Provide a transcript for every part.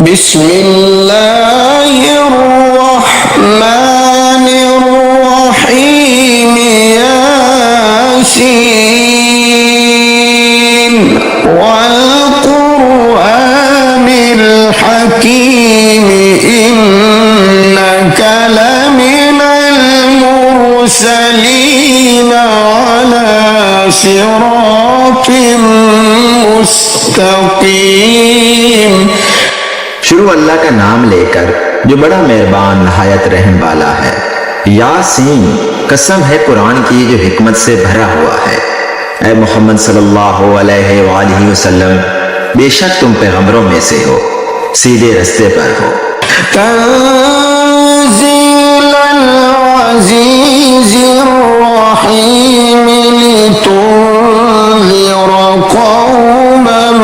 बिस्मिल्लाहिर्रहमानिर्रहीम यासीन वल कुरआनिल हकीम इन्नका लमिनल मुरसलीन अला सिरातिम मुस्तकीम। शुरू अल्लाह का नाम लेकर जो बड़ा मेहरबान नहायत रहम वाला है। यासीन, कसम है कुरान की जो हिकमत से भरा हुआ है। ऐ मोहम्मद सल्लल्लाहु अलैहि वसल्लम, बेशक तुम पैगंबरों में से हो, सीधे रास्ते पर हो। तंज़ीलल अज़ीज़िर रहीम लितुन्ज़िरा कौमन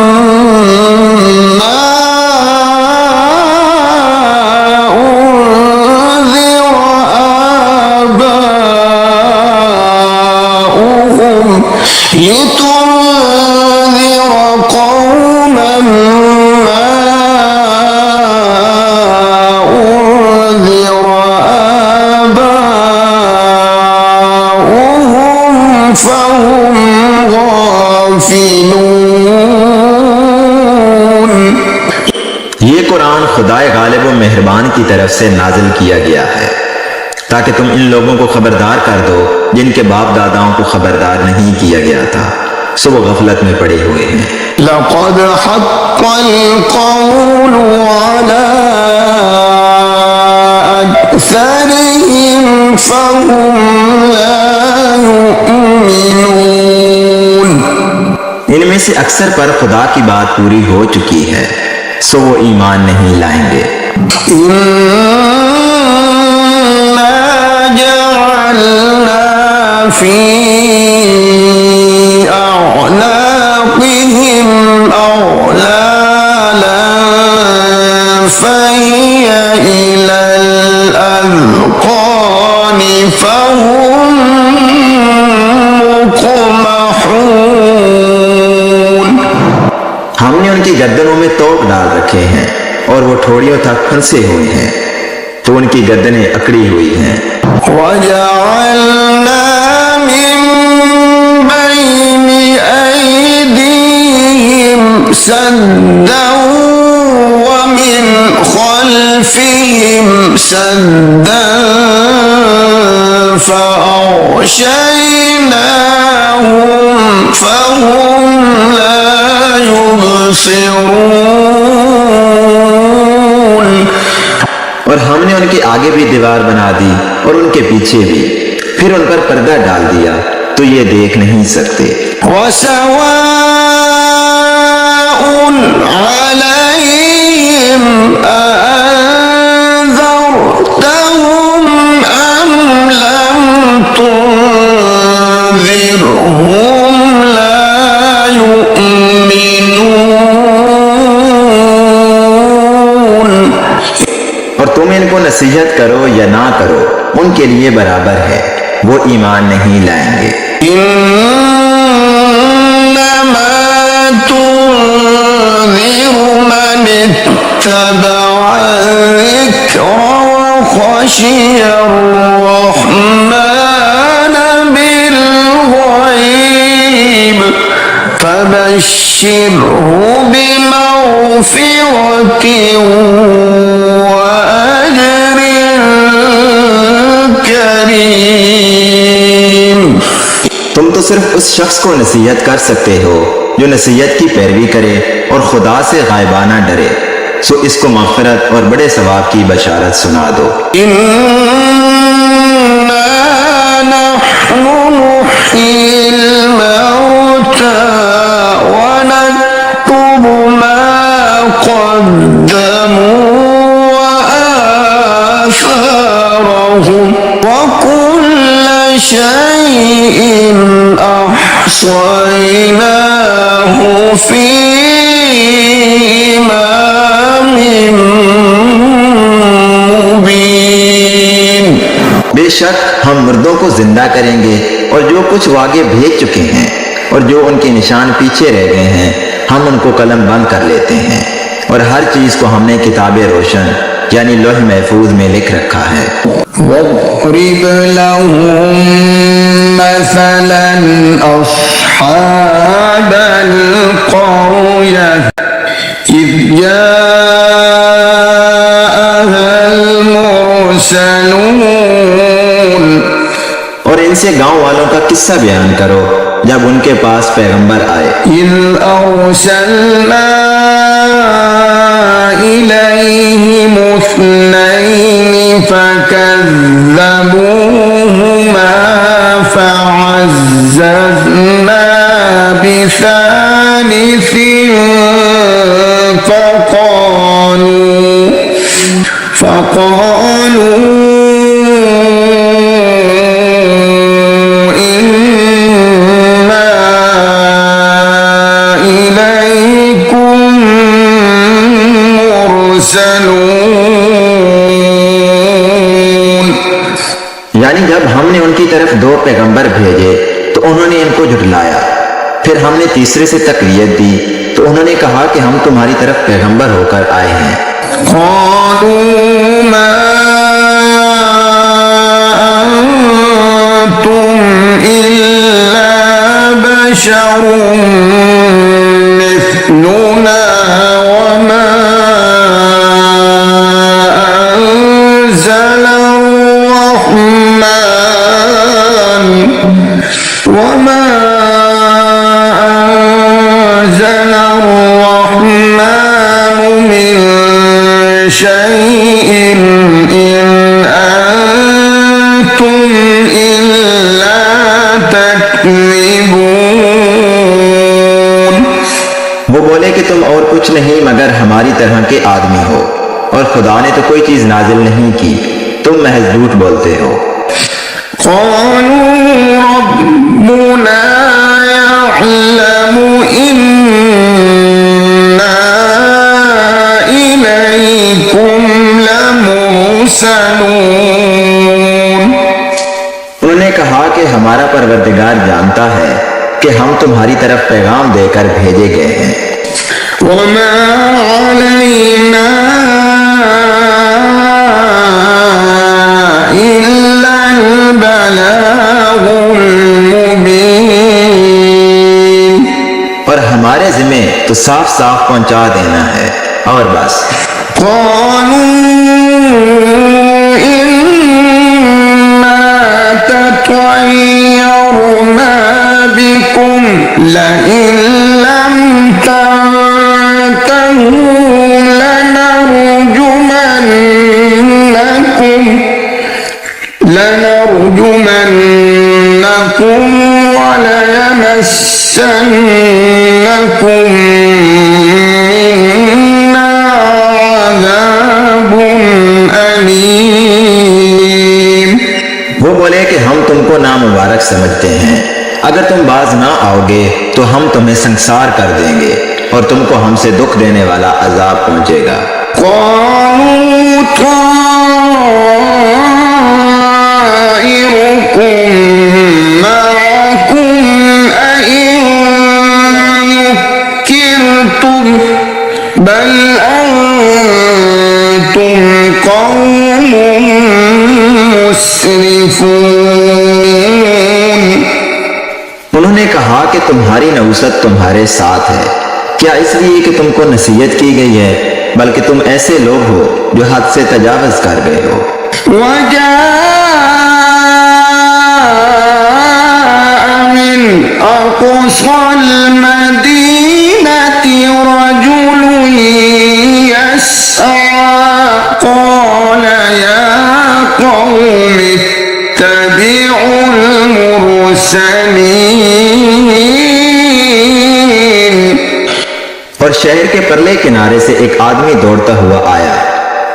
ये कुरान खुदाए गालिब व मेहरबान की तरफ से नाजिल किया गया है ताकि तुम इन लोगों को खबरदार कर दो जिनके बाप दादाओं को खबरदार नहीं किया गया था, सो वो गफलत में पड़े हुए हैं। लक़द हक़्क़ल क़ौलु अला अक्सरिहिम फ़हुम ला युमिनून। इनमें से अक्सर पर खुदा की बात पूरी हो चुकी है, सो वो ईमान नहीं लाएंगे। इन्ना जअलना फी अअनाक़िहिम अग़लालन फ़हिय इलल अज़क़ानि फ़हुम मुक़महून। हमने उनकी गर्दनों में तोप डाल रखे हैं और वो ठोड़ियों तक फंसे हुए हैं, तो उनकी गर्दनें अकड़ी हुई हैं। वजअलना मिन बैनि ऐदीहिम सद्दन व मिन खल्फिहिम सद्दन फ़अग़शयनाहुम फ़हुम ला युबसिरून। और हमने उनके आगे भी दीवार बना दी और उनके पीछे भी, फिर उन पर पर्दा डाल दिया तो ये देख नहीं सकते। वसवाउन अलैहिम अअन्ज़रतहुम अम लम तुन्ज़िरहुम ला युमिनून। और तुम इनको नसीहत करो या ना करो, उनके लिए बराबर है, वो ईमान नहीं लाएंगे। इन्नमा तुन्ज़िरु मन इत्तबअ ज़िक्र व ख़शियर रहमान बिल-ग़ैब फबश्शिरहु बिमग़फ़िरतिन व अज्रिन करीम। तुम तो सिर्फ उस शख्स को नसीहत कर सकते हो जो नसीहत की पैरवी करे और खुदा से गायबाना डरे, सो इसको मग़फ़िरत और बड़े सवाब की बशारत सुना दो। इन्ना नहनु नुह्यिल मौता व नक्तुबु मा क़द्दमू व आसारहुम व कुल्ल शैइन अहसयनाहु फी इमामिन मुबीन। बेशक हम मुर्दों को जिंदा करेंगे और जो कुछ वो आगे भेज चुके हैं और जो उनके निशान पीछे रह गए हैं, हम उनको कलम बंद कर लेते हैं और हर चीज को हमने किताबे रोशन यानी लौह महफूज में लिख रखा है। واضرب لهم مثلا أصحاب القرية إذ جاءها المرسلون। और इनसे गांव वालों का किस्सा बयान करो जब उनके पास पैगंबर आए। إذ أرسلنا إليهم اثنين فكذبوهما فعززنا بثالث فقالوا إنا إليكم مرسلون। यानी जब हमने उनकी तरफ दो पैगंबर भेजे तो उन्होंने इनको झुठलाया, फिर हमने तीसरे से तकवीयत दी तो उन्होंने कहा कि हम तुम्हारी तरफ पैगंबर होकर आए हैं। قالوا ما أنتم إلا بشر مثلنا وما أنزل الرحمن من شيء إن أنتم إلا تكذبون। वो बोले कि तुम और कुछ नहीं मगर हमारी तरह के आदमी हो और खुदा ने तो कोई चीज नाजिल नहीं की, तुम महज झूठ बोलते हो। قالوا ربنا يعلم إنا إليكم لمرسلون। उन्होंने कहा कि हमारा परवरदिगार जानता है कि हम तुम्हारी तरफ पैगाम देकर भेजे गए हैं। وما علينا إلا البلاغ المبين। और हमारे जिम्मे तो साफ साफ पहुंचा देना है और बस। قالوا إنا تطيرنا بكم لئن لم تنتهوا لنرجمنكم وليمسنكم منا عذاب أليم। वो बोले कि हम तुमको नामुबारक समझते हैं, अगर तुम बाज ना आओगे तो हम तुम्हें संसार कर देंगे और तुमको हमसे दुख देने वाला अजाब पहुंचेगा। طائركم معكم أئن ذكرتم بل أنتم قوم مسرفون। उन्होंने कहा कि तुम्हारी नौसत तुम्हारे साथ है, क्या इसलिए कि तुमको नसीहत की गई है, बल्कि तुम ऐसे लोग हो जो हद से तजावज कर गए हो। وجاء من أقصى المدينة رجل يسعى قال يا قوم اتبعوا المرسلين। और शहर के परले किनारे से एक आदमी दौड़ता हुआ आया,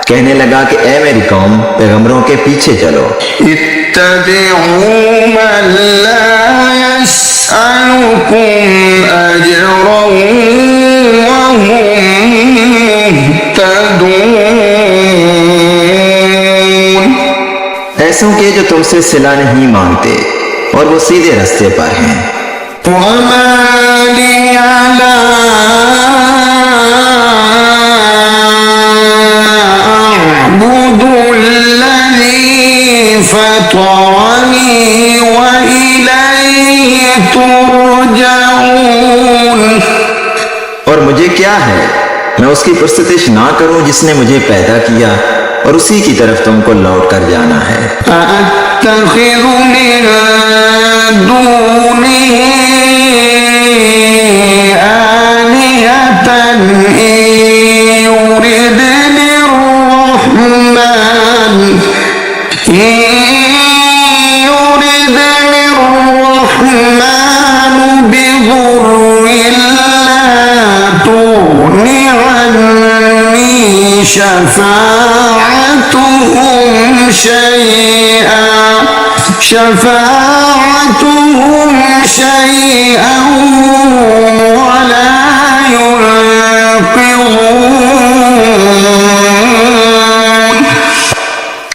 कहने लगा कि ए मेरी कौम, पैगंबरों के पीछे चलो। اتبعوا من لا يسألكم أجرا وهم مهتدون। ऐसों के जो तुमसे सिला नहीं मांगते और वो सीधे रास्ते पर हैं। وما لي لا أعبد الذي فطرني وإليه ترجعون। और मुझे क्या है, मैं उसकी प्रस्तुतिश ना करूं जिसने मुझे पैदा किया और उसी की तरफ तुमको लौट कर जाना है। أأتخذ من دونه آلهة إن يردني الرحمن بضر لا تغن عني شفاعتهم شيئا ولا ينقذون।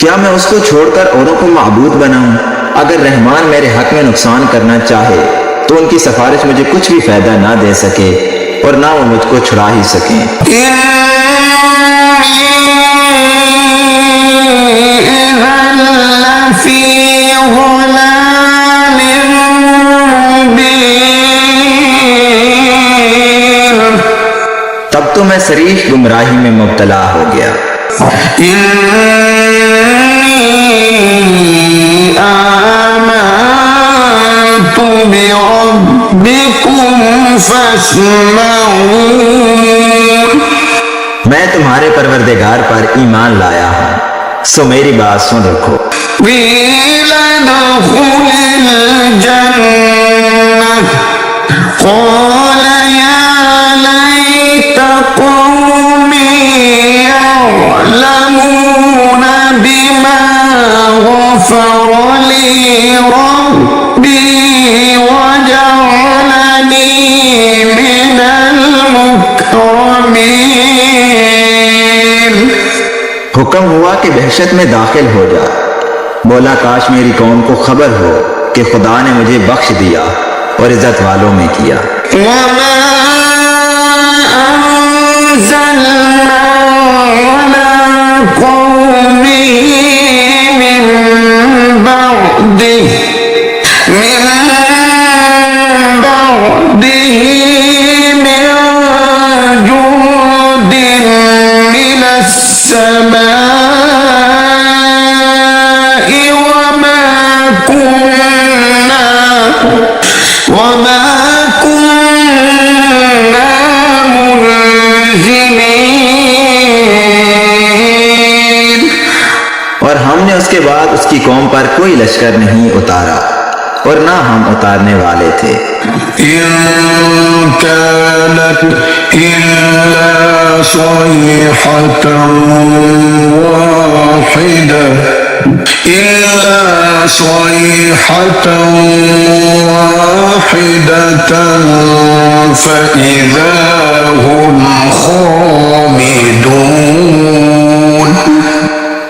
क्या मैं उसको छोड़कर औरों को माबूद बनाऊं? अगर रहमान मेरे हक में नुकसान करना चाहे तो उनकी सिफारिश मुझे कुछ भी फायदा ना दे सके और ना वो मुझको छुड़ा ही सके। तब तो मैं सरीफ गुमराही में मुब्तला हो गया। आमनतु बिरब्बिकुम फस्मऊन। मैं तुम्हारे परवरदिगार पर ईमान लाया हूँ, सो मेरी बात सुन रखो। قال يا ليت قومي يعلمون بما غفر لي ربي وجعلني من المكرمين। हुक्म हुआ कि दहशत में दाखिल हो जा। बोला काश मेरी कौम को खबर हो कि खुदा ने मुझे बख्श दिया और इज्जत वालों में किया। वमा अंज़लना अला कौमिही मिन बअदिही मिन जुंदिन मिनस समाई वमा कुन्ना मुनज़िलीन। और हमने उसके बाद उसकी कौम पर कोई लश्कर नहीं उतारा और ना हम उतारने वाले थे। इन कानत इल्ला सयहतन वाहिदा إلا صيحة واحدة فإذا هم خامدون।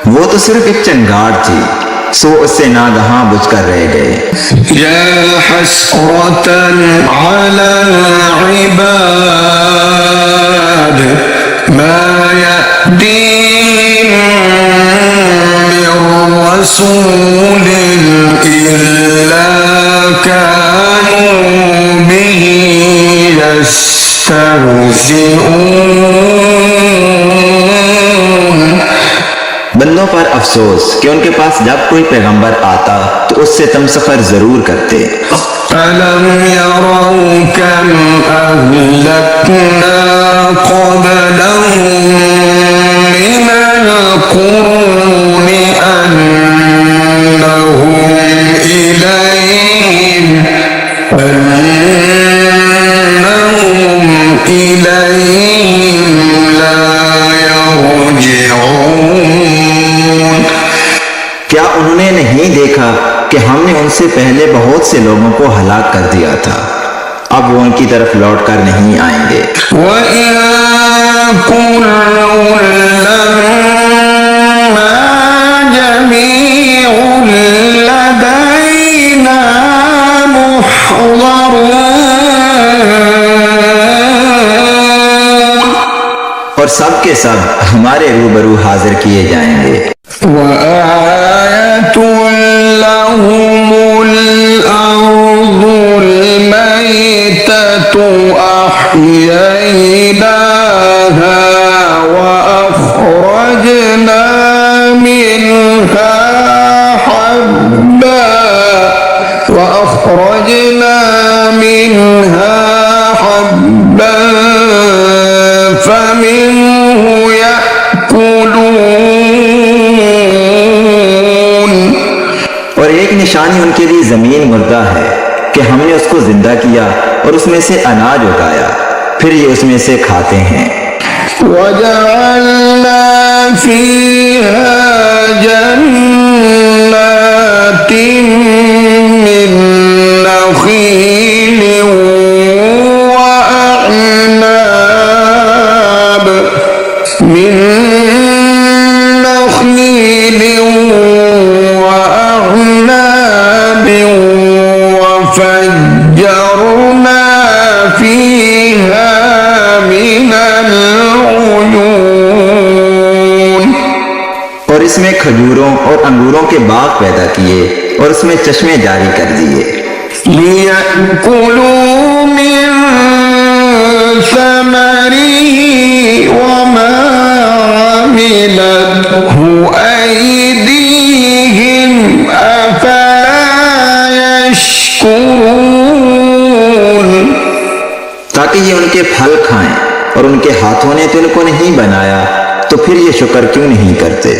वो तो सिर्फ एक चंगाड़ थी, सो उससे नागहां बुझकर रह गए। या हसरतन अला इबाद मा यअतीहिम رسول إلا كانوا به يستهزئون। बंदों पर अफसोस कि उनके पास जब कोई पैगंबर आता तो उससे तमसखर जरूर करते। अलम यरौ कम अहलकना क़ब्लहुम मिनल क़ुरून أنهم إليهم لا يرجعون। क्या उन्होंने नहीं देखा कि हमने उनसे पहले बहुत से लोगों को हलाक कर दिया था, अब वो उनकी तरफ लौट कर नहीं आएंगे। और सब के सब हमारे रूबरू हाजिर किए जाएंगे। وآية لهم الأرض الميتة أحييناها وأخرجنا منها حبا فمنه يأكلون। और एक निशानी उनके लिए जमीन मुर्दा है कि हमने उसको जिंदा किया और उसमें से अनाज उगाया, फिर ये उसमें से खाते हैं। وجعلنا فيها جنات من نخيل وأعناب وفجرنا فيها من العيون। और इसमें खजूरों और अंगूरों के बाग पैदा किए और उसमें चश्मे जारी कर दिए। ليأكلوا من ثمره وما عملته أيديهم أفلا يشكرون। ताकि ये उनके फल खाएं, और उनके हाथों ने तो इनको नहीं बनाया, तो फिर ये शुक्र क्यों नहीं करते।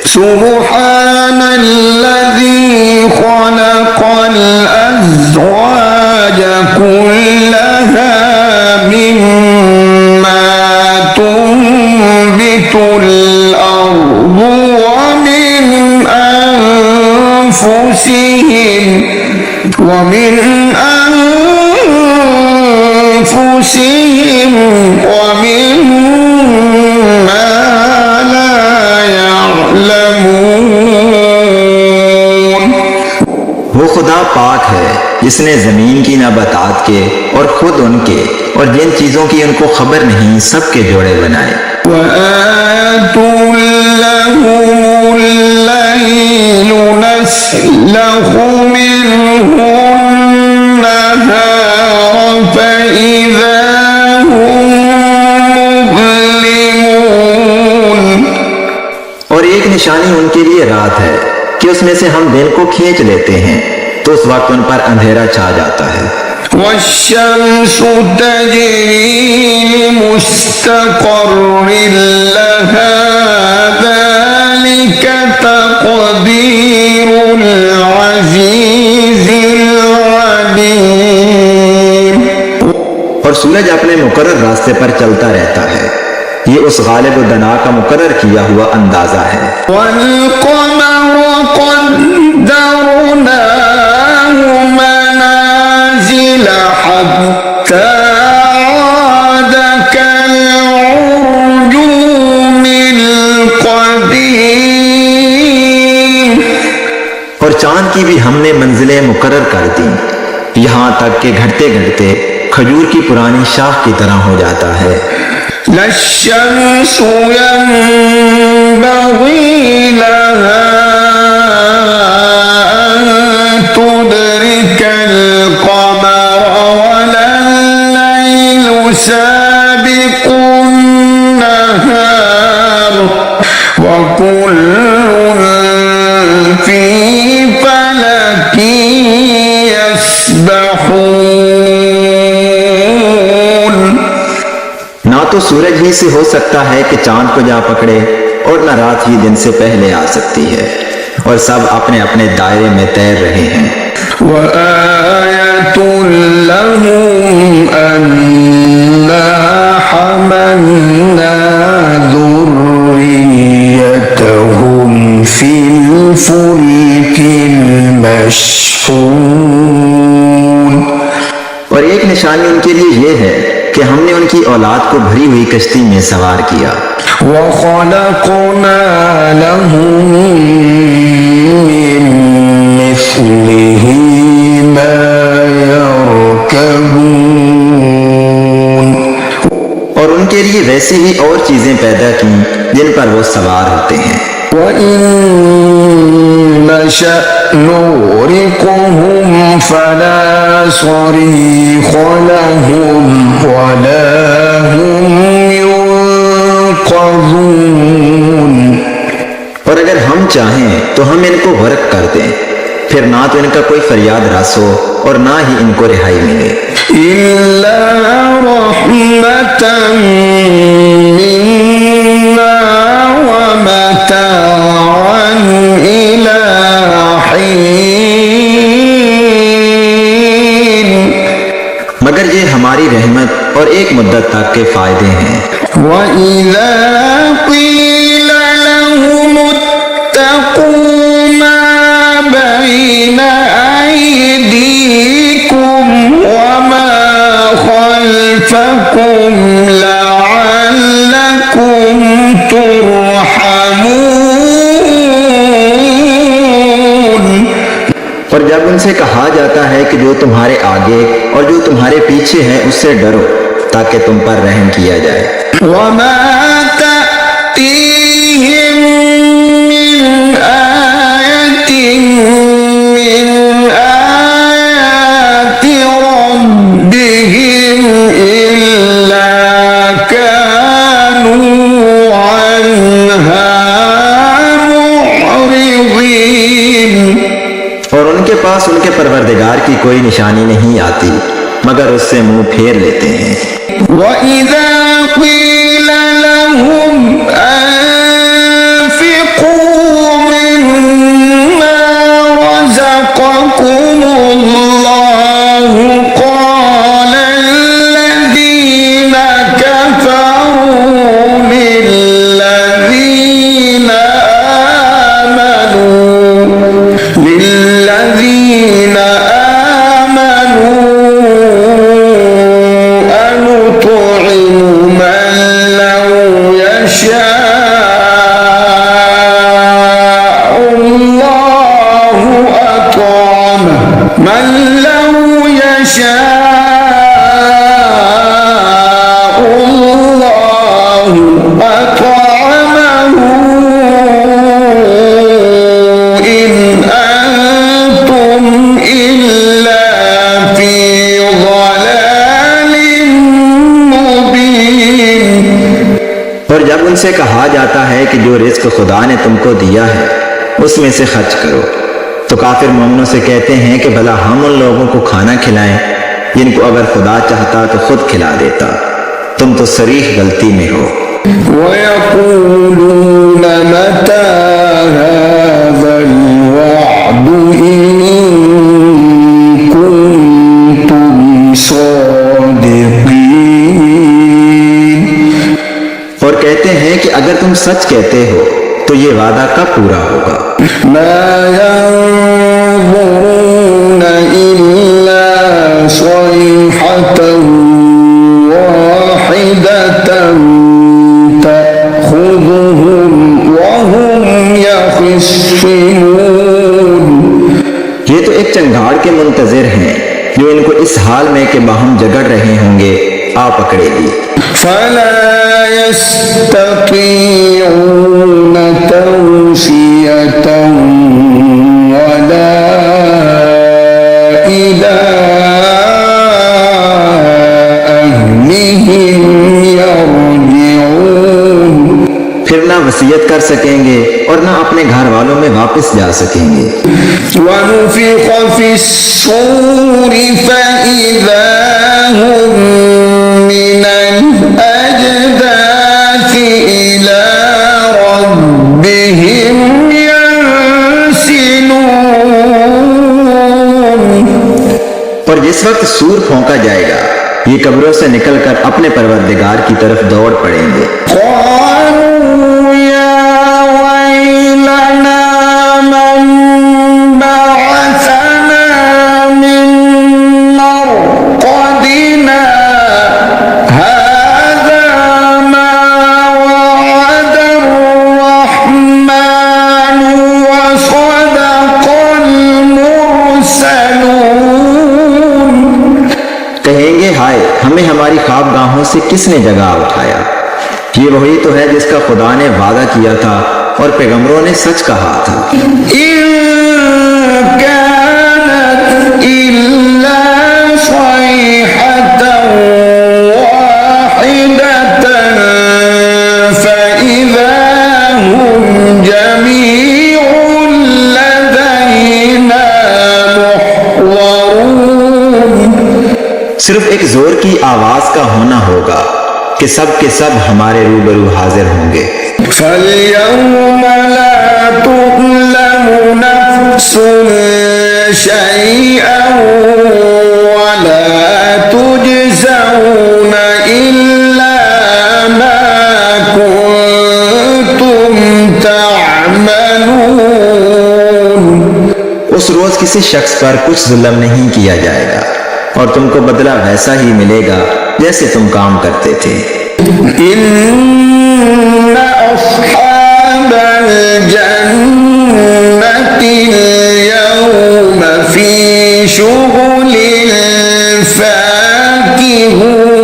سبحان الذي خلق الأزواج كلها مما تنبت الأرض ومن أنفسهم ومما لا يعلمون। वो खुदा पाक है जिसने जमीन की नबातात के और खुद उनके और जिन चीजों की उनको खबर नहीं सबके जोड़े बनाए। وآية لهم الليل نسلخ منه النهار فإذا هم مظلمون। और एक निशानी उनके लिए रात है कि उसमें से हम दिन को खींच लेते हैं, तो उस वक्त उन पर अंधेरा छा जाता है। والشمس تجري لمستقر لها ذلك تقدير العزيز العليم। और सूरज अपने मुकर्रर रास्ते पर चलता रहता है, ये उस गालिब दना का मुकर्रर किया हुआ अंदाजा है। والقمر قدرناه منازل حتى عاد كالعرجون القديم। और चांद की भी हमने मंजिलें मुकर्रर कर दी, यहाँ तक कि घटते घटते खजूर की पुरानी शाख की तरह हो जाता है। लश्शम्स यंबग़ी लहा अन तुदरिकल क़मर वल्लैलु साबिक़ुन नहार वकुल्लुन फ़ी फ़लकिन यस्बहून। ना तो सूरज ही से हो सकता है कि चांद को जा पकड़े, और न रात ही दिन से पहले आ सकती है, और सब अपने अपने दायरे में तैर रहे हैं। وآية لهم أنا حملنا ذريتهم في الفلك المشحون। और एक निशानी उनके लिए ये है कि हमने उनकी औलाद को भरी हुई कश्ती में सवार किया। وخلقنا لهم من مثله ما يركبون। और उनके लिए ऐसी ही और चीजें पैदा की जिन पर वो सवार होते हैं। وإن نشأ نغرقهم فلا صريخ لهم ولا هم ينقذون। और अगर हम चाहें तो हम इनको गर्क कर दें, फिर ना तो इनका कोई फरियाद रस हो और ना ही इनको रिहाई मिले। إلا رحمة منا ومتاعا إلى حين। मगर ये हमारी रहमत और एक मुद्दत तक के फायदे हैं। وإذا قيل لهم اتقوا ما بين أيديكم وما خلفكم لعلكم ترحمون। और जब उनसे कहा जाता है कि जो तुम्हारे आगे और जो तुम्हारे पीछे है उससे डरो ताकि तुम पर रहम किया जाए। وما تأتيهم من آية من آيات ربهم إلا كانوا عنها معرضين। और उनके पास उनके परवरदिगार की कोई निशानी नहीं आती मगर उससे मुंह फेर लेते हैं। وإذا قيل لهم أنفقوا مما رزقكم الله قال الذين كفروا للذين آمنوا أنطعم من لو يشاء الله أطعمه إن أنتم إلا في ضلال مبين। और जब उनसे कहा जाता है कि जो रिस्क खुदा ने तुमको दिया है उसमें से खर्च करो तो काफिर मोमिनों से कहते हैं कि भला हम उन लोगों को खाना खिलाएं जिनको अगर खुदा चाहता तो खुद खिला देता, तुम तो सरीह गलती में हो। ويقولون متى هذا الوعد إن كنتم صادقين। और कहते हैं कि अगर तुम सच कहते हो तो ये वादा कब पूरा होगा। ما ينظرون إلا صيحة واحدة تأخذهم وهم يخصمون। ये तो एक चंगाड़ के मुंतजिर हैं जो इनको इस हाल में कि बाहम जगड़ रहे होंगे आ पकड़ेगी। فلا يستطيعون توصية ولا إلى أهلهم يرجعون। फिर ना वसीयत कर सकेंगे और ना अपने घर वालों में वापस जा सकेंगे। ونفخ في الصور فإذا هم من الأجداث إلى ربهم ينسلون। और जिस वक्त सूर फौंका जाएगा ये कब्रों से निकलकर अपने परवरदिगार की तरफ दौड़ पड़ेंगे। قالوا يا ويلنا من بعثنا من مرقدنا هذا ما وعد الرحمن وصدق المرسلون। कहेंगे हाय हमें हमारी ख्वाबगाहों से किसने जगा उठाया, ये वही तो है जिसका खुदा ने वादा किया था और पैगंबरों ने सच कहा था। इन कानत इल्ला सयहतन वाहिदतन फइज़ा हुम जमीउन लदैना मुहज़रून। सिर्फ एक जोर की आवाज का होना होगा कि सब के सब हमारे रूबरू हाजिर होंगे। فَالْيَوْمَ لَا تُظْلَمُ نَفْسٌ شَيْئًا وَلَا تُجْزَوْنَ إِلَّا مَا كُنتُمْ تَعْمَلُونَ। उस रोज किसी शख्स पर कुछ जुल्म नहीं किया जाएगा और तुमको बदला वैसा ही मिलेगा जैसे तुम काम करते थे। इन्न अस्हाबल जन्नति यौम फी शुगुलिन फाकिहून।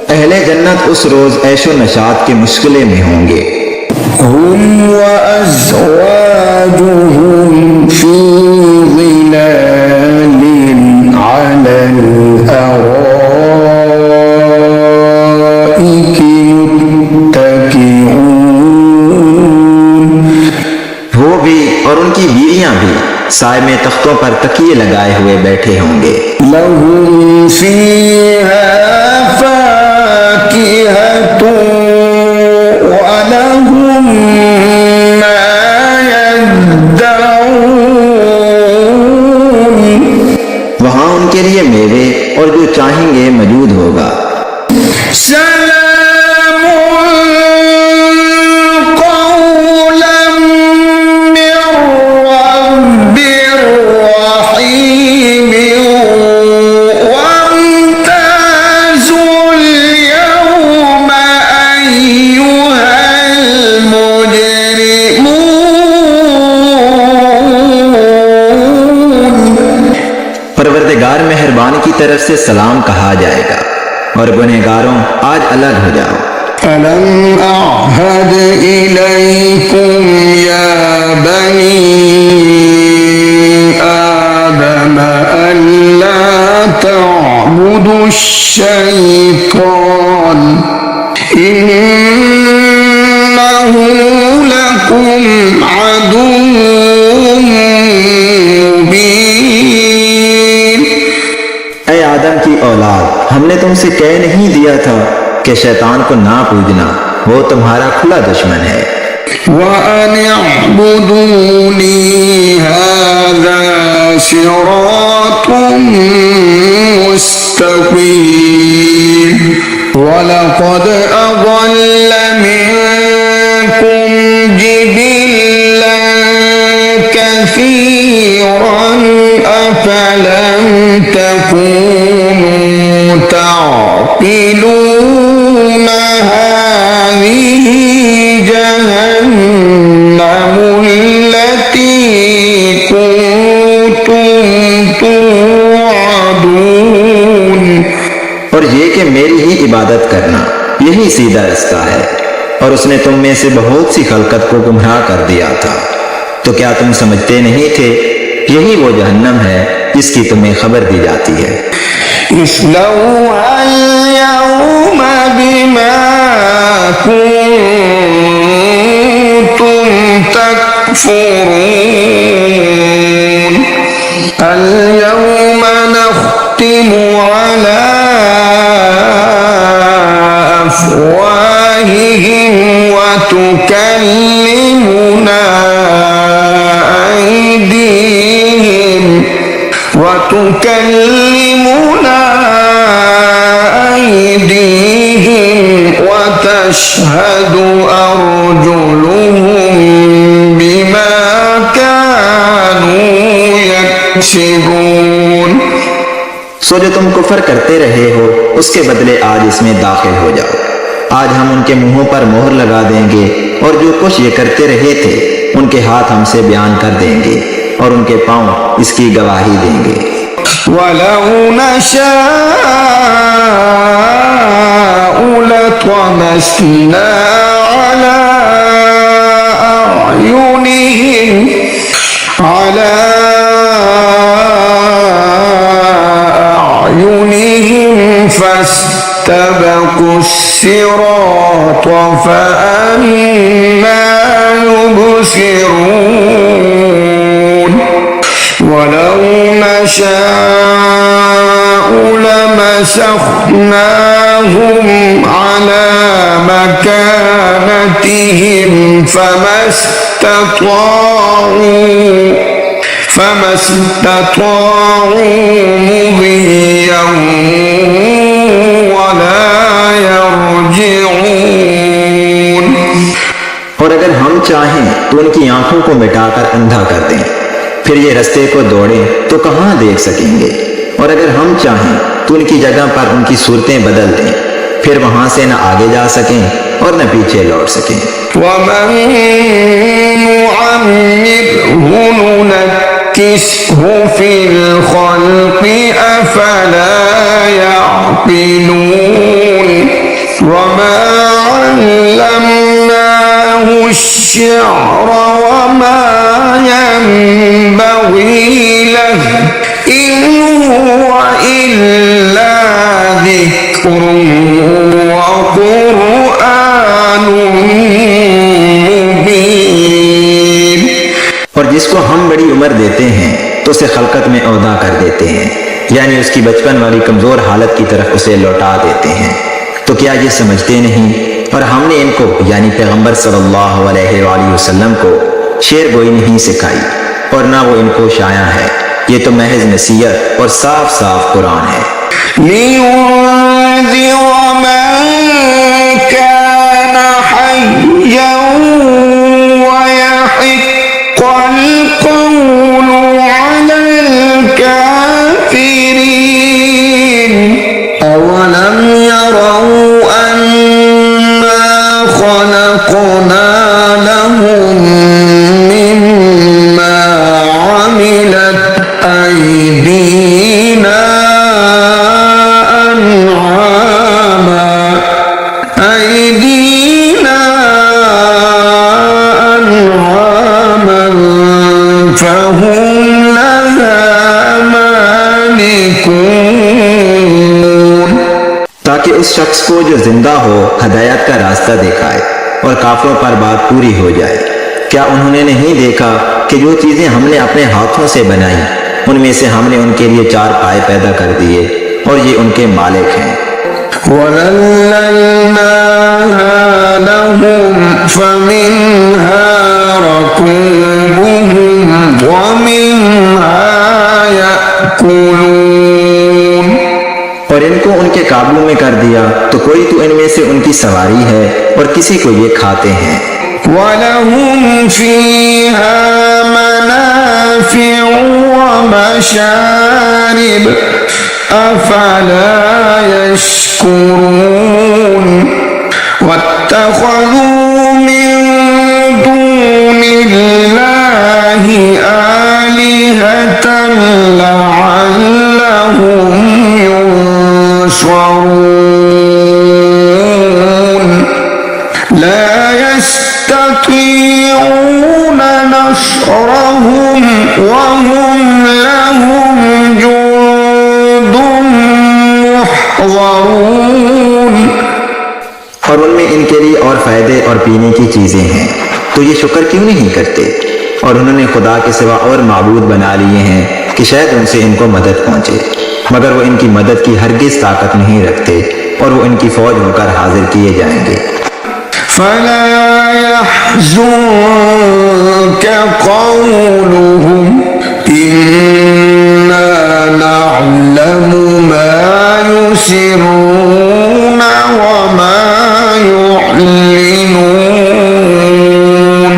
अहले जन्नत उस रोज ऐशो नशात के मुश्किले में होंगे। हुम व अज़वाजुहुम फी ज़िलालिन अलल अराइकि मुत्तकिऊन। वो भी और उनकी बीवियां भी साए में तख्तों पर तकिए लगाए हुए बैठे होंगे। लहुम फीहा फाकिहतुन व लहुम मा यद्दऊन। वहां उनके लिए मेवे और जो चाहेंगे मौजूद होगा। सलामुन कौलन मिर रब्बिर रहीम वम्ताजुल यौमा अय्युहल मुजरिमून। परवरदिगार मेहरबान की तरफ से सलाम कहा जाएगा और गुनहगारों आज अलग हो जाओ। अलम अअहद इलैकुम या बनी आदम अल्ला तअबुदु शैतान इन्नहु लकुम अदुव्वुम मुबीन। ऐ आदम की औलाद, हमने तुमसे कह नहीं दिया था कि शैतान को ना पूजना, वो तुम्हारा खुला दुश्मन है। وأن اعبدوني هذا صراط مستقيم ولقد أضل منكم جبلا كثيرا أفلم تكونوا تعقلون هذه جهنم التي كنتم توعدون। और ये कि मेरी ही इबादत करना यही सीधा रास्ता है और उसने तुम में से बहुत सी खलकत को गुमराह कर दिया था। तो क्या तुम समझते नहीं थे यही वो जहन्नम है जिसकी तुम्हें खबर दी जाती है। इस्लौहा اليوم بما كنتم تكفرون اليوم نختم على أفواههم وتكلمنا أيديهم وتشهد أرجلهم بما كانوا يكسبون। सो जो तुम कुफर करते रहे हो उसके बदले आज इसमें दाखिल हो जाओ। आज हम उनके मुंहों पर मोहर लगा देंगे और जो कुछ ये करते रहे थे उनके हाथ हमसे बयान कर देंगे और उनके पांव इसकी गवाही देंगे। ولو نشاء لطمسنا على أعينهم فاستبقوا الصراط فأنى يبصرون ولو نشاء لمسخناهم على مكانتهم فما استطاعوا مضيا ولا يرجعون। और अगर हम चाहें तो उनकी आंखों को मिटाकर अंधा कर दें, फिर ये रास्ते को दौड़ें तो कहां देख सकेंगे। और अगर हम चाहें तो उनकी जगह पर उनकी सूरतें बदल दें, फिर वहां से न आगे जा सकें और न पीछे लौट सकें। वमन नुअम्मिरहु नुनक्किसहु फिल खल्क़ि अफला यअक़िलून वमा अल्लमनाहु अश्शिअर वमा यंबग़ी लहु इन हुव इल्ला ज़िक्रुन व क़ुरआनुन मुबीन। और जिसको हम बड़ी उम्र देते हैं तो उसे खलकत में औदा कर देते हैं, यानी उसकी बचपन वाली कमजोर हालत की तरफ उसे लौटा देते हैं। तो क्या ये समझते नहीं? और हमने इनको यानी पैगंबर सल्लल्लाहु अलैहि वसल्लम को शेर गोई नहीं सिखाई और ना वो इनको शाया है। ये तो महज नसीहत और साफ साफ कुरान है। أولم يروا أنا خلقنا لهم مما عملت أيدينا أنعاما فهم لها مالكون। ताकि उस शख्स को जो जिंदा हो हदायत का रास्ता दिखाए और काफिरों पर बात पूरी हो जाए। क्या उन्होंने नहीं देखा कि जो चीजें हमने अपने हाथों से बनाई उनमें से हमने उनके लिए 4 पाए पैदा कर दिए और ये उनके मालिक हैं। وَذَلَّلْنَاهَا لَهُمْ فَمِنْهَا رَكُوبُهُمْ وَمِنْهَا يَأْكُلُونَ। और इनको उनके काबू में कर दिया तो कोई तो इनमें से उनकी सवारी है और किसी को ये खाते हैं। وَلَهُمْ فِيهَا مَنَافِعُ وَمَشَارِبُ أَفَلَا يَشْكُرُونَ وَاتَّخَذُوا مِن دُونِ اللَّهِ آلِهَةً لَعَلَّهُمْ يُنصَرُونَ لا يستطيعون نصرهم وهم لهم جند محضرون। और उनमें इनके लिए और फायदे और पीने की चीजें हैं, तो ये शुक्र क्यों नहीं करते? और उन्होंने खुदा के सिवा और माबूद बना लिए हैं कि शायद उनसे इनको मदद पहुंचे, मगर वो इनकी मदद की हरगिज ताकत नहीं रखते और वो इनकी फौज होकर हाजिर किए जाएंगे। فلا يحزنك قولهم إنا نعلم ما يسرون وما يعلنون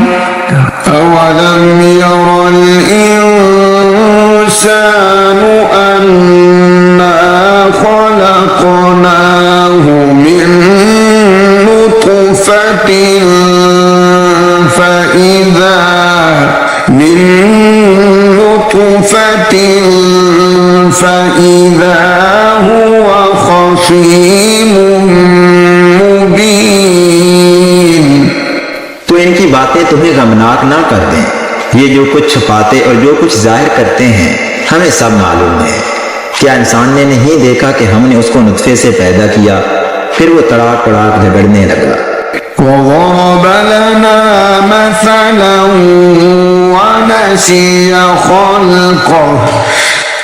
أولم ير الإنسان أنا خلقناه من نطفة बातें तुम्हें गमनाक ना कर दें। ये जो कुछ छुपाते और जो कुछ जाहिर करते हैं हमें सब मालूम है। क्या इंसान ने नहीं देखा कि हमने उसको नुत्फे से पैदा किया, फिर वो तड़ाक तड़ाक झगड़ने लगा। وضرب لنا مثلا ونسي خلقه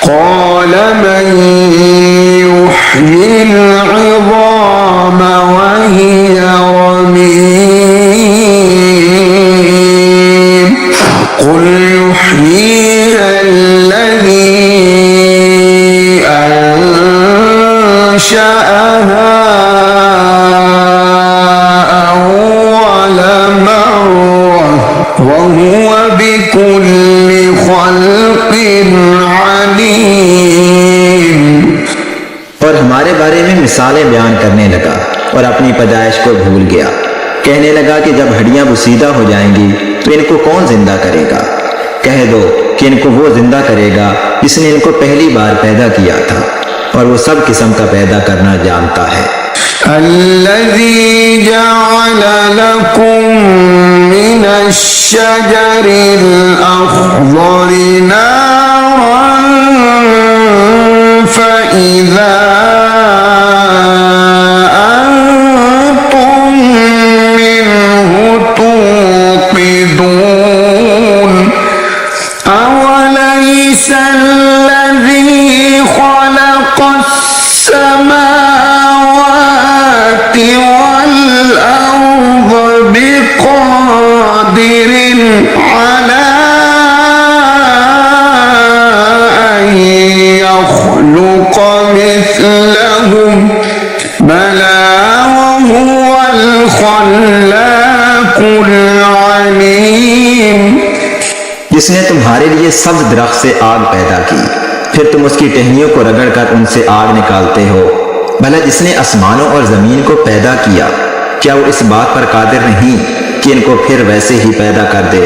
قال من يحيي العظام وهي رميم قل يحييها الذي أنشأها وهو بكل خلق عليم। और हमारे बारे में मिसालें बयान करने लगा और अपनी पैदाइश को भूल गया। कहने लगा कि जब हड्डियां बुसीदा हो जाएंगी तो इनको कौन जिंदा करेगा। कह दो कि इनको वो जिंदा करेगा जिसने इनको पहली बार पैदा किया था और वो सब किस्म का पैदा करना जानता है। الذي جعل لكم من الشجر الأخضر نارا فإذا أنتم منه توقدون أوليس الذي خلق السماوات والأرض بقادر على أن يخلق مثلهم بلى وهو الخلاق العليم। जिसने तुम्हारे लिए सब्ज दरख्त से आग पैदा की, फिर तुम उसकी टहनियों को रगड़कर उनसे आग निकालते हो। भला जिसने आसमानों और जमीन को पैदा किया, क्या वो इस बात पर कादिर नहीं कि इनको फिर वैसे ही पैदा कर दे?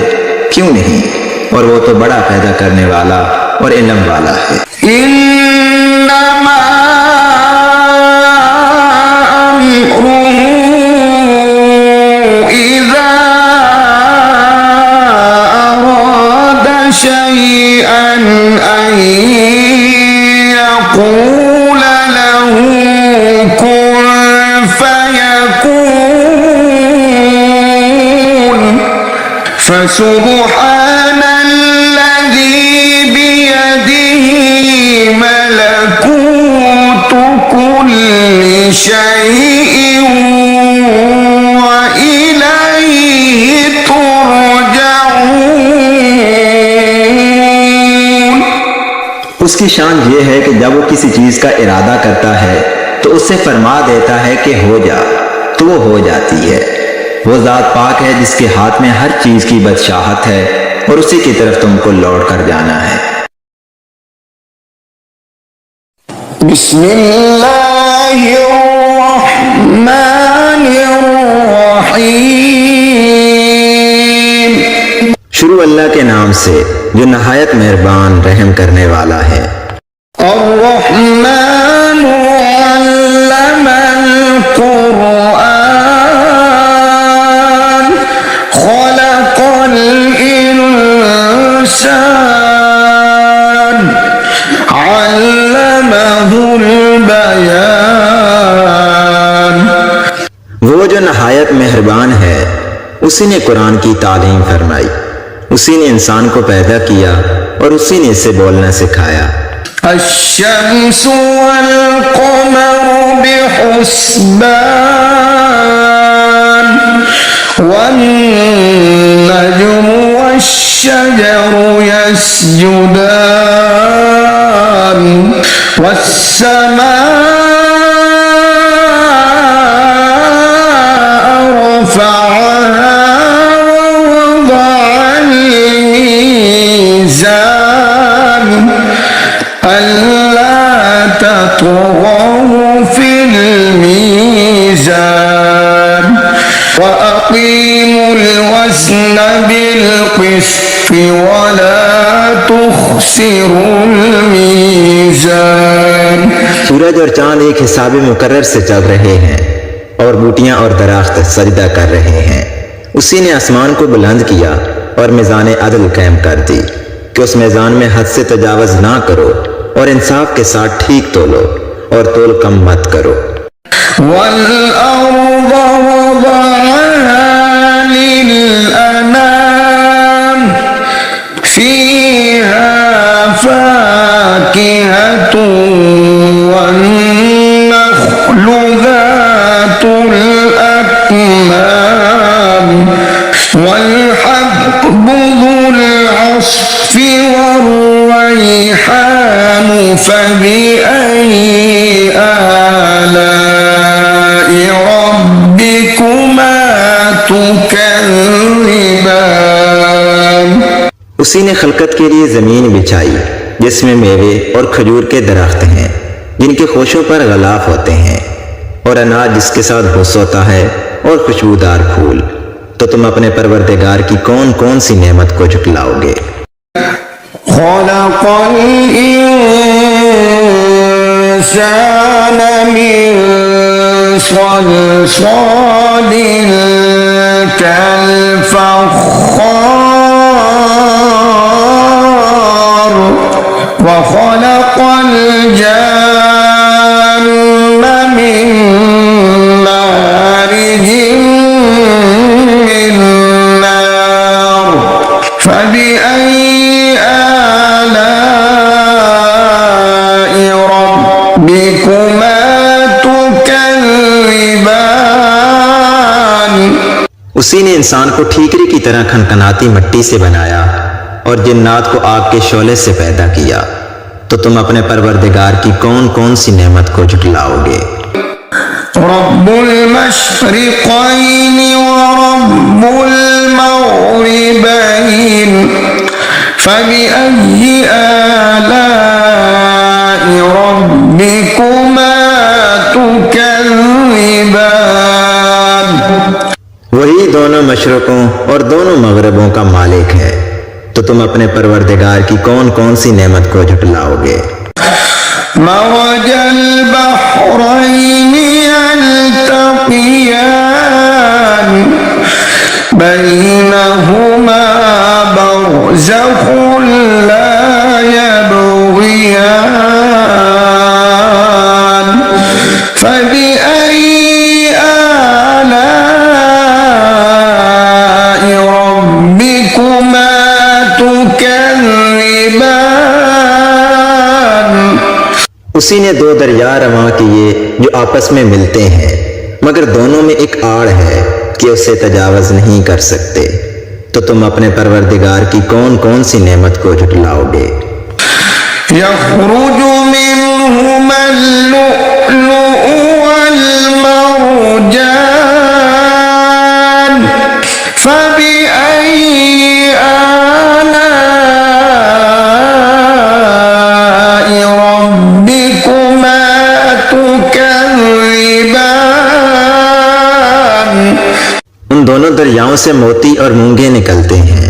क्यों नहीं? और वो तो बड़ा पैदा करने वाला और इल्म वाला है। इन्नमा अम्रुहु इज़ा अरादा शैअन अन यक़ूल लहू कुन फयकून फसुब्हान الذي بيده ملكوت كل شيء وإليه ترجعون। उसकी शान ये है कि जब वो किसी चीज का इरादा करता है तो उससे फरमा देता है कि हो जा, तो वो हो जाती है। वो जात पाक है जिसके हाथ में हर चीज की बादशाहत है और उसी की तरफ तुमको लौट कर जाना है। बिस्मिल्लाहिर्रहमानिर्रहीम। शुरू अल्लाह के नाम से जो नहायत मेहरबान रहम करने वाला है। अर्रहमानु अल्लमल कुरआन खलक़ल इंसान अल्लमहुल बयान। वो जो नहायत मेहरबान है, उसी ने कुरान की तालीम फरमाई, उसी ने इंसान को पैदा किया और उसी ने इसे बोलना सिखाया। الشمس والقمر بحسبان والنجم والشجر يسجدان والسماء رفعها ووضع الميزان ألا تطغوا في الميزان وأقيموا الوزن بالقسط ولا تخسروا الميزان। सूरज और चांद एक हिसाब मुकर्रर से चल रहे हैं और बूटियां और दरख्त सजदा कर रहे हैं। उसी ने आसमान को बुलंद किया और मीज़ान अदल कायम कर दी कि उस मीज़ान में हद से तजावज़ ना करो और इंसाफ के साथ ठीक तोलो और तोल कम मत करो। والأرض وضعها للأنام فيها فاكهة والنخل ذات الأكمام والحب ذو العصف والريحان فبأي آلاء ربكما تكذبان। उसी ने खलकत के लिए ज़मीन बिछाई जिसमें मेवे और खजूर के दरख्त हैं जिनके खोशों पर गलाफ होते हैं और अनाज जिसके साथ भुस होता है और खुशबूदार फूल। तो तुम अपने परवरदिगार की कौन कौन सी नेमत को झुटलाओगे। خلق الإنسان من صلصال كالفخار وخلق الجان من مارج من نار فبأي آلاء ربكما تكذبان। उसी ने इंसान को ठीकरी की तरह खनखनाती मिट्टी से बनाया और जिन्नात को आग के शोले से पैदा किया। तो तुम अपने परवरदिगार की कौन कौन सी नेमत को झुटलाओगे। रब्बुल मशरिक़ैन व रब्बुल मग़रिबैन फबिअय्यि आलाइ रब्बिकुमा तुकज़्ज़िबान। वही दोनों मशरकों और दोनों मगरबों का मालिक है। तो तुम अपने परवरदिगार की कौन कौन सी नेमत को झुटलाओगे। मरजल बहरैन यल्तक़ियान बैनहुमा बरज़ख़ुन ला यबग़ियान फबिअय्यि आलाइ रब्बिकुमा तुकज़्ज़िबान। उसी ने दो दरिया रवां किए जो आपस में मिलते हैं मगर दोनों में एक आड़ है कि उसे तजावज़ नहीं कर सकते। तो तुम अपने परवरदिगार की कौन कौन सी नेमत को झुटलाओगे। यख़रुजु मिन्हुमल लुअ्लुअु वल मरजान फबिअय्यि आलाइ रब्बिकुमा तुकज़्ज़िबान। उन दोनों दरियाओं से मोती और मूंगे निकलते हैं।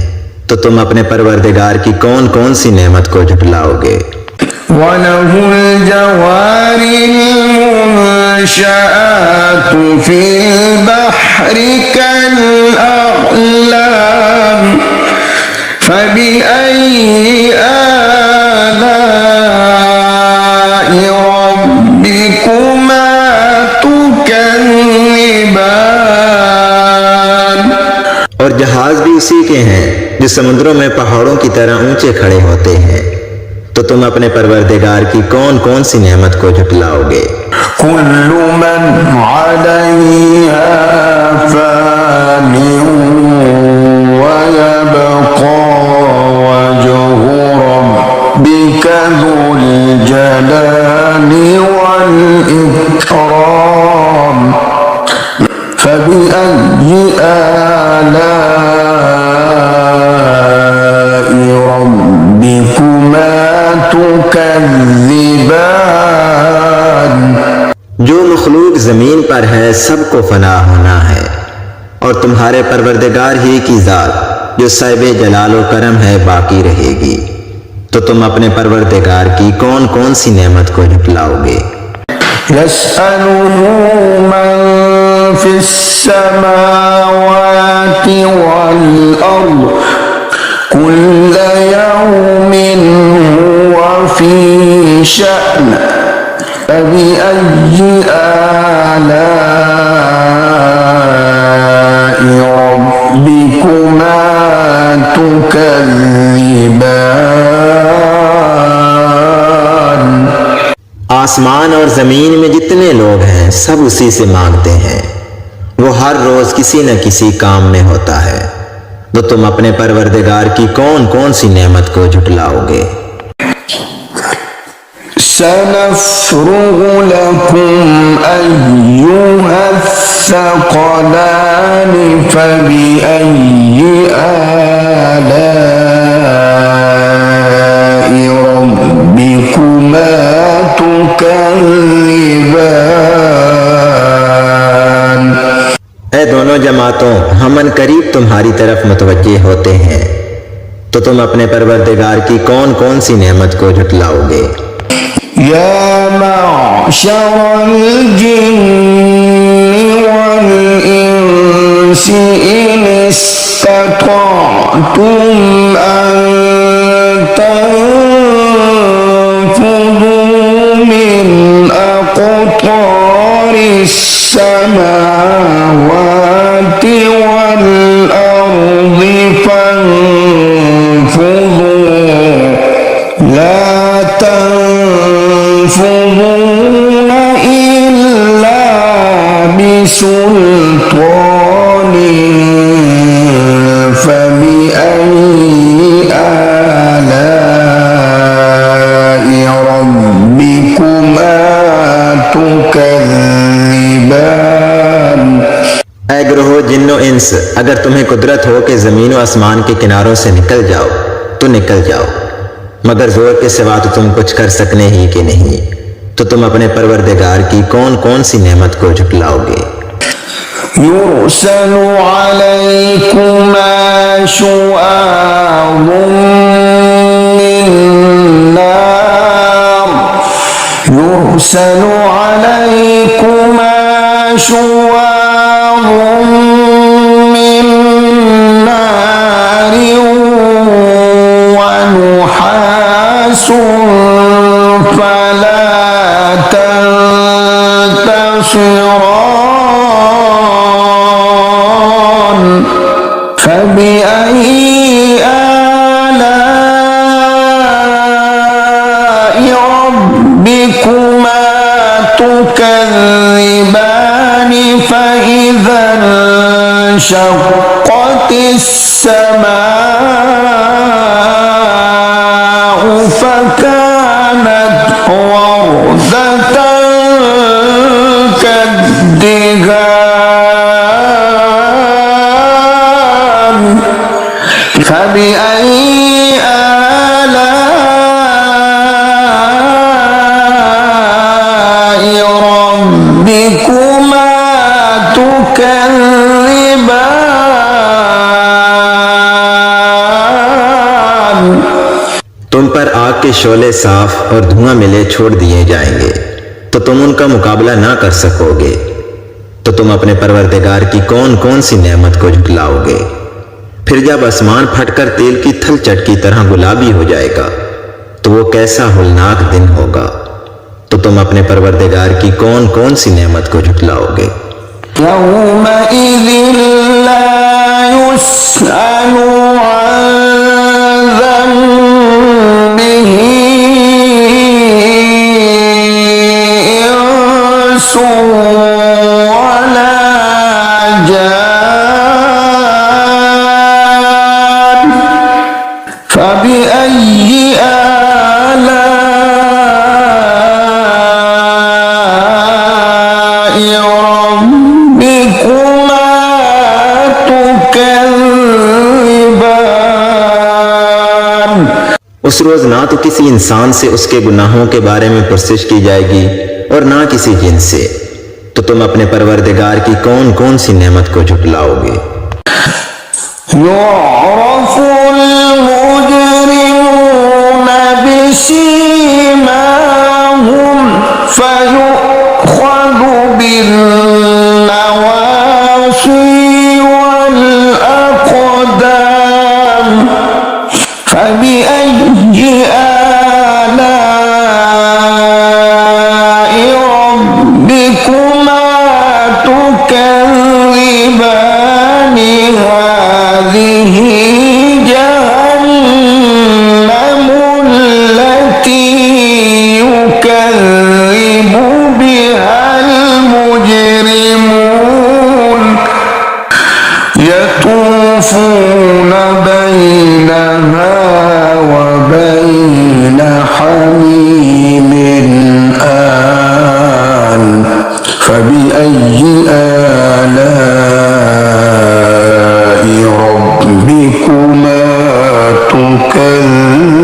तो तुम अपने परवरदिगार की कौन कौन सी नेमत को झुटलाओगे। वलहुल जवारिल मुनशआतु फिल बहरि कल अअलाम फबिअय्यि आलाइ रब्बिकुमा तुकज़्ज़िबान। और जहाज भी उसी के हैं जो समुद्रों में पहाड़ों की तरह ऊंचे खड़े होते हैं। तो तुम अपने परवरदिगार की कौन कौन सी नेमत को झुटलाओगे। कुल्लु मन अलैहा फानिन व यबक़ा वजहु रब्बिका ज़ुल जलाली वल इकराम फबिअय्यि आलाइ रब्बिकुमा तुकज़्ज़िबान। जो मखलूक जमीन पर है सबको फना होना है और तुम्हारे परवरदिगार ही की जात जो साहिब जलाल व करम है बाकी रहेगी। तो तुम अपने परवरदिगार की कौन कौन सी नेमत को झुटलाओगे। यसअलुहु मन फिस समावाति والأرض كل يوم هو في شأن فبأي آلاء ربكما تكذبان। आसमान और जमीन में जितने लोग हैं सब उसी से मांगते हैं। वो हर रोज किसी न किसी काम में होता है। तो तुम अपने परवरदिगार की कौन कौन सी नेमत को झुटलाओगे। سنفرغ لكم أيها الثقلان فبأي آلاء ربكما تكذبان। ऐ दोनों जमातों, हम करीब तुम्हारी तरफ मुतवज्जे होते हैं, तो तुम अपने परवरदिगार की कौन कौन सी नेमत को झुटलाओगे। या माशर الجن والإنس إن استطعتم أن تنفذوا من أقطار السماوات والأرض فانفذوا لا تنفذون إلا بسلطان فبأي آلاء ربكما تكذبان। ऐ ग्रोहो जिन्नो इंस, अगर तुम्हें कुदरत हो कि जमीन और आसमान के किनारों से निकल जाओ तो निकल जाओ, मगर जोर के सिवा तो तुम कुछ कर सकने ही कि नहीं। तो तुम अपने परवरदिगार की कौन कौन सी नेमत को झुटलाओगे। युरसलु अलैकुमा शुआबुम मिन नार युरसलु अलैकुमा शुआबुम मिन नार ونحاس فلا تنتصران فبأي آلاء ربكما تكذبان فإذا انشقت السماء فكانت وردة كالدهان فبأي آلاء ربكما تكذبان। तुम पर आग के शोले साफ और धुआं मिले छोड़ दिए जाएंगे, तो तुम उनका मुकाबला ना कर सकोगे। तो तुम अपने परवरदिगार की कौन कौन सी नेमत को झुटलाओगे। फिर जब आसमान फटकर तेल की थलचट की तरह गुलाबी हो जाएगा तो वो कैसा होलनाक दिन होगा। तो तुम अपने परवरदिगार की कौन कौन सी नेमत को झुटलाओगे। यौमइज़िन ला युस्अलु अन ज़न्बिही इंसुन वला जान फबिअय्यि आलाइ रब्बिकुमा तुकज़्ज़िबान। उस रोज ना तो किसी इंसान से उसके गुनाहों के बारे में पुरसिश की जाएगी और ना किसी जिन से। तो तुम अपने परवरदिगार की कौन कौन सी नेमत को झुटलाओगे। युअरफुल मुजरिमून बिसीमाहुम फयुख़ज़ु बिन्नवासी वल अक़दाम يطوفون بينها وبين حميم آن فبأي آلاء ربكما تكذبان।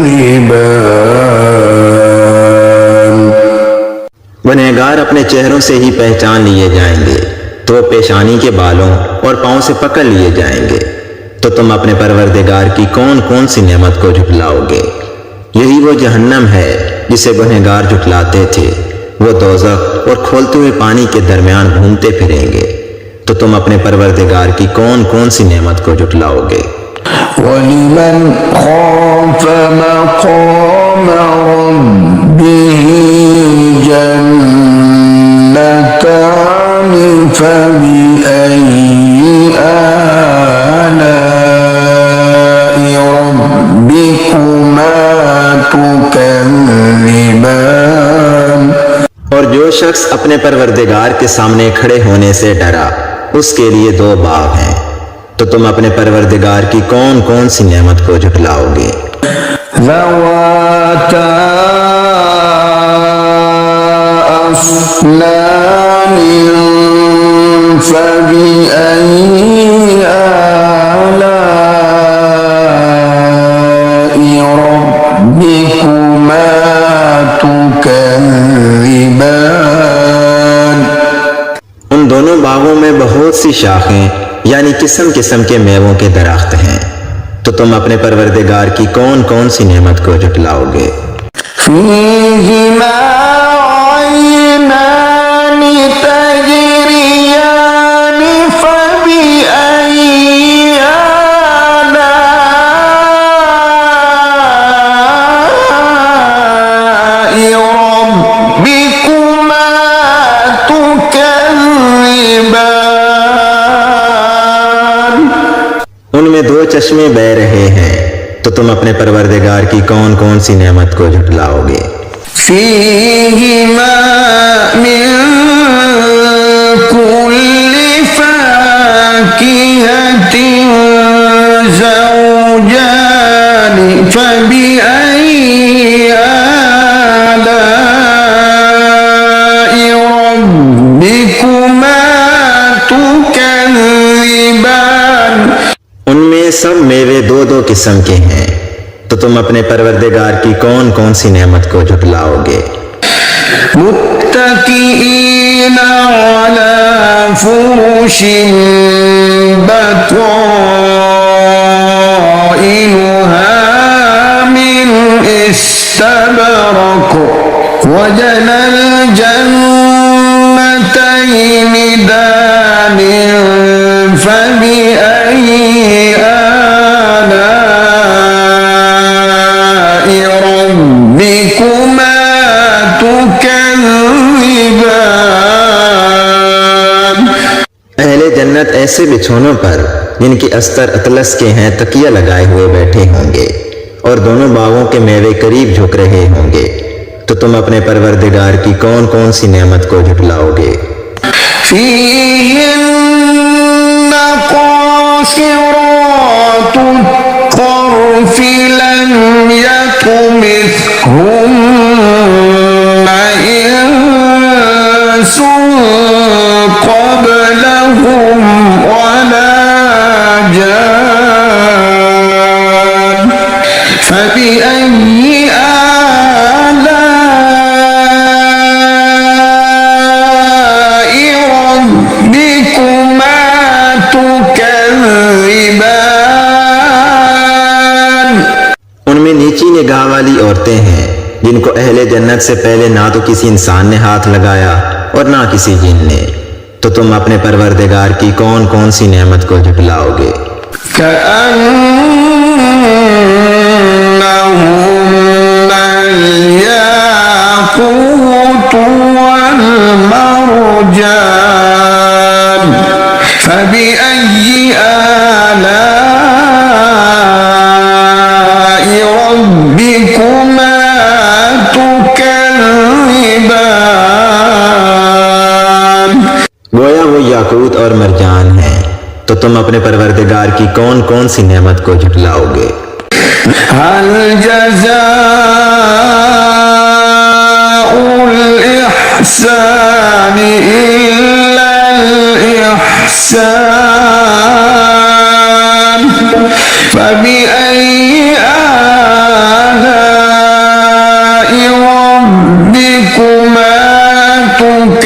गुनहगार अपने चेहरों से ही पहचान लिए जाएंगे, तो पेशानी के बालों और पांव से पकड़ लिए जाएंगे। तो तुम अपने परवरदिगार की कौन कौन सी नेमत को झुटलाओगे? यही वो जहन्नम है जिसे गुनहगार झुटलाते थे। वो दोज़ख और खोलते हुए पानी के दरमियान घूमते फिरेंगे। तो तुम अपने परवरदिगार की कौन कौन सी नेमत को झुटलाओगे? वलिमन खाफ मक़ाम रब्बिह जन्नतान फबिअय्यि आलाइ रब्बिकुमा तुकज़्ज़िबान। और जो शख्स अपने परवरदिगार के सामने खड़े होने से डरा, उसके लिए दो बाब हैं। तो तुम अपने परवरदिगार की कौन कौन सी नेमत को झुटलाओगे? ज़वाता अफ़नान फ़बिअय्यि आलाइ रब्बिकुमा तुकज़्ज़िबान। उन दोनों बागों में बहुत सी शाखें यानी किस्म किस्म के मेवों के दरख्त हैं। तो तुम अपने परवरदिगार की कौन कौन सी नेमत को झुटलाओगे? फ़ीहिमा ऐनान तजरियान फ़बिअय्यि आलाइ रब्बिकुमा तुकज़्ज़िबान। उनमें दो चश्मे बह रहे हैं। तो तुम अपने परवरदिगार की कौन कौन सी नेमत को झुटलाओगे? फ़ीहिमा मिन कुल्लि फ़ाकिहतिन ज़ौजान फ़बिअय्यि आलाइ रब्बिकुमा तुकज़्ज़िबान। उनमें सब मेवे दो दो किस्म के हैं। तो तुम अपने परवरदिगार की कौन कौन सी नेमत को झुटलाओगे? मुत्तकीईना अला फुरुशिन बताइनुहा मिन इस्तबरक वजनल जन्नतैनि दान फबिअय्यि आलाइ रब्बिकुमा तुकज़्ज़िबान। अहले जन्नत ऐसे बिछोनों पर जिनके अस्तर अतलस के हैं तकिया लगाए हुए बैठे होंगे और दोनों बागों के मेवे करीब झुक रहे होंगे। तो तुम अपने परवरदिगार की कौन कौन सी नेमत को झुटलाओगे? फ़ीहिन्न क़ासिरातुत तर्फ़ लम यत्मिथहुन्न इंसुन क़ब्लहुम वला जान फ़बिअय्यि आलाइ रब्बिकुमा तुकज़्ज़िबान। उनमें नीची निगाह वाली औरतें हैं जिनको अहले जन्नत से पहले ना तो किसी इंसान ने हाथ लगाया और ना किसी जिन ने। तो तुम अपने परवरदिगार की कौन कौन सी नेमत को झुटलाओगे? कअन्नहुन्नल याक़ूत वल मरजान फबिअय्यि आलाइ रब्बिकुमा तुकज़्ज़िबान। गोया वो याकूत और मरजान हैं तो तुम अपने परवरदिगार की कौन कौन सी नेमत को झुटलाओगे। हल जज़ाउल इहसानि इल्लल इहसान फबिअय्यि आलाइ रब्बिकुमा तुकज़्ज़िबान।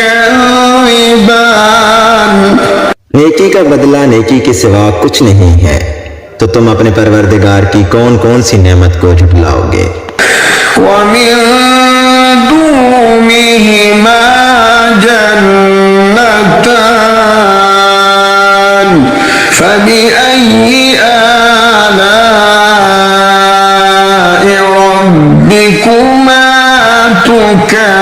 नेकी का बदला नेकी के सिवा कुछ नहीं है, तो तुम अपने परवरदिगार की कौन कौन सी नेमत को झुटलाओगे। वमिन दूनिहिमा जन्नतान फबिअय्यि आलाइ रब्बिकुमा तुकज़्ज़िबान।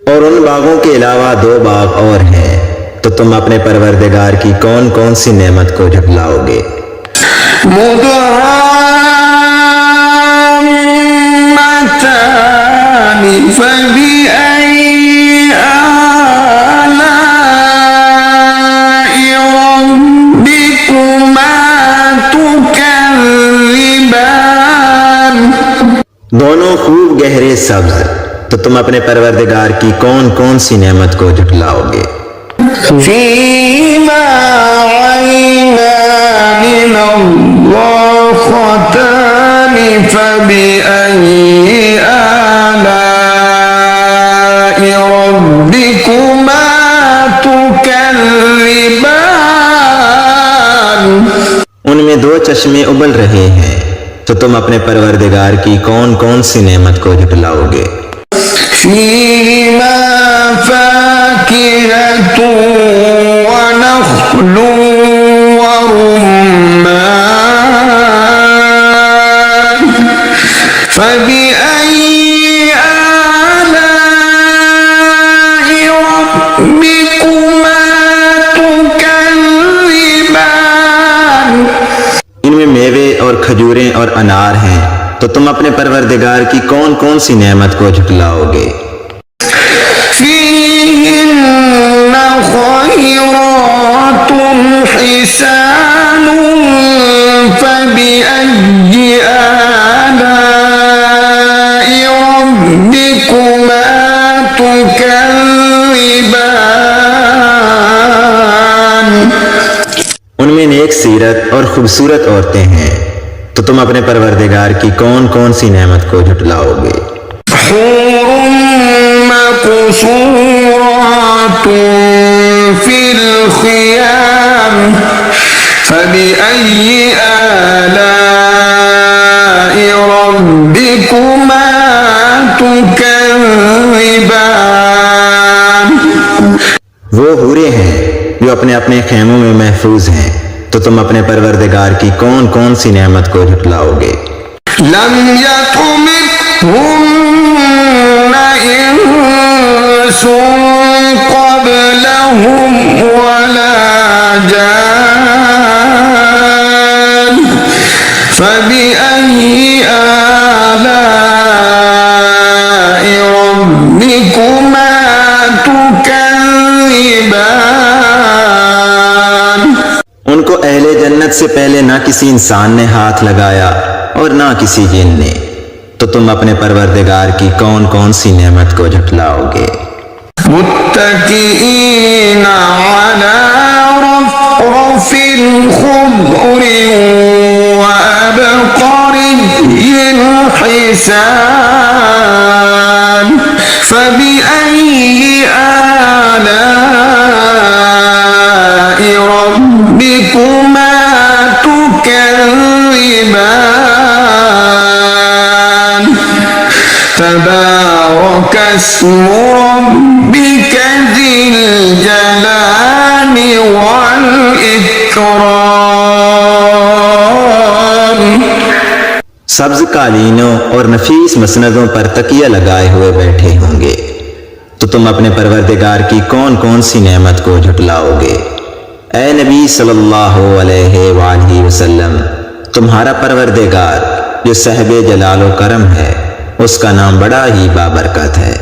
और उन बागों के अलावा 2 बाग और हैं, तो तुम अपने परवरदिगार की कौन कौन सी नेमत को झुटलाओगे। मुदहाम्मतानि फबिअय्यि आलाइ रब्बिकुमा तुकज़्ज़िबान। दोनों खूब गहरे सब्ज, तो तुम अपने परवरदिगार की कौन कौन सी नेमत को झुटलाओगे। फीमा ऐनानि नज़्ज़ाख़तानि फबिअय्यि आलाइ रब्बिकुमा तुकज़्ज़िबान। उनमें 2 चश्मे उबल रहे हैं, तो तुम अपने परवरदिगार की कौन कौन सी नेमत को झुटलाओगे। फीहिमा फाकिहतुन व नख़्लुन व रुम्मान फबिअय्यि आलाइ रब्बिकुमा तुकज़्ज़िबान। इनमें मेवे और खजूरें और अनार हैं, तो तुम अपने परवरदिगार की कौन कौन सी नेमत को झुटलाओगे। फीहिन्न ख़ैरातुन हिसानुन फबिअय्यि आलाइ रब्बिकुमा तुकज़्ज़िबान। उनमें नेक सीरत और खूबसूरत औरतें हैं, तो तुम अपने परवरदिगार की कौन कौन सी नेमत को झुटलाओगे। हूरुम मक़सूरातुन फिल ख़ियाम फबिअय्यि आलाइ रब्बिकुमा तुकज़्ज़िबान। वो हूरें हैं जो अपने अपने खेमों में महफूज हैं, तो तुम अपने परवरदिगार की कौन कौन सी नेमत को झुटलाओगे। लम यतमिथहुन्न इंसुन क़ब्लहुम वला जान फबिअय्यि आलाइ रब्बिकुमा तुकज़्ज़िबान। उनको अहले जन्नत से पहले ना किसी इंसान ने हाथ लगाया और ना किसी जिन ने, तो तुम अपने परवरदिगार की कौन कौन सी नेमत को झुटलाओगे। मुत्तकीईना अला रफ़रफ़िन ख़ुद्रिन व अबक़रिय्यिन हिसान फबिअय्यि आलाइ रब्बिकुमा तुकज़्ज़िबान। तबारक अस्मु रब्बिक ज़िल जलाली वल इकराम। सब्ज कालीनों और नफीस मसनदों पर तकिया लगाए हुए बैठे होंगे, तो तुम अपने परवरदिगार की कौन कौन सी नेमत को झुटलाओगे। ए नबी सल्लल्लाहु अलैहि वसल्लम, तुम्हारा परवरदिगार जो साहिब जलाल व करम है, उसका नाम बड़ा ही बाबरकत है।